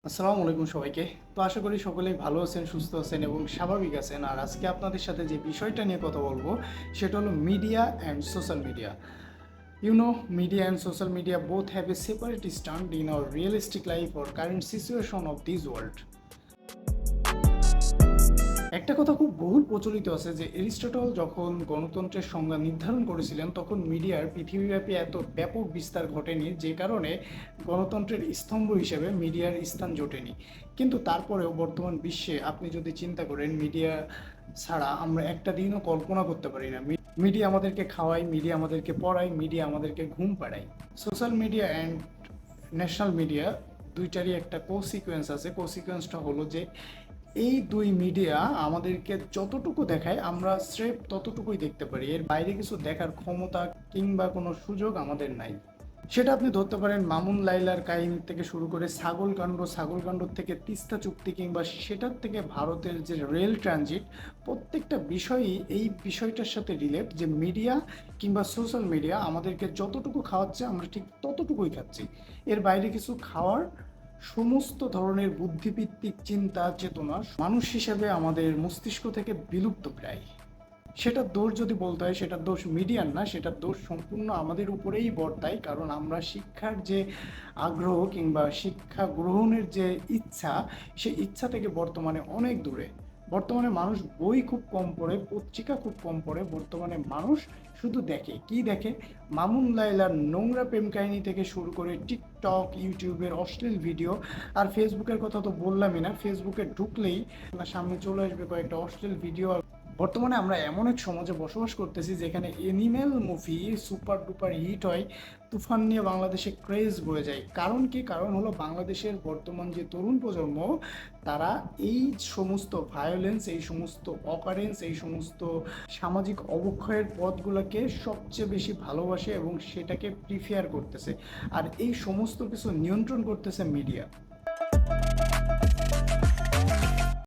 আসসালামু আলাইকুম সবাইকে। তো আশা করি সকলেই ভালো আছেন, সুস্থ আছেন এবং স্বাভাবিক আছেন। আর আজকে আপনাদের সাথে যে বিষয়টা নিয়ে কথা বলবো সেটা হলো media and social media. Media and social media both have a separate stand in our realistic life or current situation of this world. একটা কথা খুব বহুল প্রচলিত আছে যে এরিস্টটল যখন গণতন্ত্রের সংজ্ঞা নির্ধারণ করেছিলেন তখন মিডিয়ার পৃথিবীব্যাপী এত ব্যাপক বিস্তার ঘটেনি, যে কারণে গণতন্ত্রের স্তম্ভ হিসেবে মিডিয়ার স্থান জোটেনি। কিন্তু তারপরেও বর্তমান বিশ্বে আপনি যদি চিন্তা করেন, মিডিয়া ছাড়া আমরা একটা দিনও কল্পনা করতে পারি না। মিডিয়া আমাদেরকে খাওয়ায়, মিডিয়া আমাদেরকে পড়ায়, মিডিয়া আমাদেরকে ঘুম পাড়ায়। Social media and national media দুইটারই একটা সিকোয়েন্স আছে। সিকোয়েন্সটা হলো যে এই দুই মিডিয়া আমাদেরকে যতটুকু দেখায় আমরা স্রেফ ততটুকুই দেখতে পারি, এর বাইরে কিছু দেখার ক্ষমতা কিংবা কোনো সুযোগ আমাদের নাই। সেটা আপনি ধরতে পারেন মামুন লাইলার কাহিনী থেকে শুরু করে ছাগলকাণ্ড থেকে তিস্তা চুক্তি, কিংবা সেটার থেকে ভারতের যে রেল ট্রানজিট, প্রত্যেকটা বিষয়ই এই বিষয়টার সাথে রিলেট যে মিডিয়া কিংবা সোশ্যাল মিডিয়া আমাদেরকে যতটুকু খাওয়াচ্ছে আমরা ঠিক ততটুকুই খাচ্ছি। এর বাইরে কিছু খাওয়ার সমস্ত ধরনের বুদ্ধিভিত্তিক চিন্তা চেতনা মানুষ হিসেবে আমাদের মস্তিষ্ক থেকে বিলুপ্ত প্রায়। সেটার দোষ যদি বলতে হয়, সেটার দোষ মিডিয়ার না, সেটার দোষ সম্পূর্ণ আমাদের উপরেই বর্তায়। কারণ আমরা শিক্ষার যে আগ্রহ কিংবা শিক্ষা গ্রহণের যে ইচ্ছা, সেই ইচ্ছা থেকে বর্তমানে অনেক দূরে। বর্তমানে মানুষ বই খুব কম পড়ে, পত্রিকা খুব কম পড়ে। বর্তমানে মানুষ শুধু দেখে, কি দেখে? মামুন লায়লার নোংরা প্রেম কাহিনী থেকে শুরু করে টিকটক, ইউটিউবের অশ্লীল ভিডিও, আর ফেসবুকের কথা তো বললামই না। ফেসবুকে ঢুকলেই সামনে চলে আসবে কয়েকটা অশ্লীল ভিডিও। বর্তমানে আমরা এমন এক সমাজে বসবাস করতেছি যেখানে Animal movie super duper hit হয়, তুফান নিয়ে বাংলাদেশে ক্রেজ বয়ে যায়। কারণ কি? কারণ হলো বাংলাদেশের বর্তমান যে তরুণ প্রজন্ম, তারা এই সমস্ত ভায়োলেন্স, এই সমস্ত অকারেন্স, এই সমস্ত সামাজিক অবক্ষয়ের পথগুলোকে সবচেয়ে বেশি ভালোবাসে এবং সেটাকে প্রিফেয়ার করতেছে। আর এই সমস্ত কিছু নিয়ন্ত্রণ করতেছে মিডিয়া।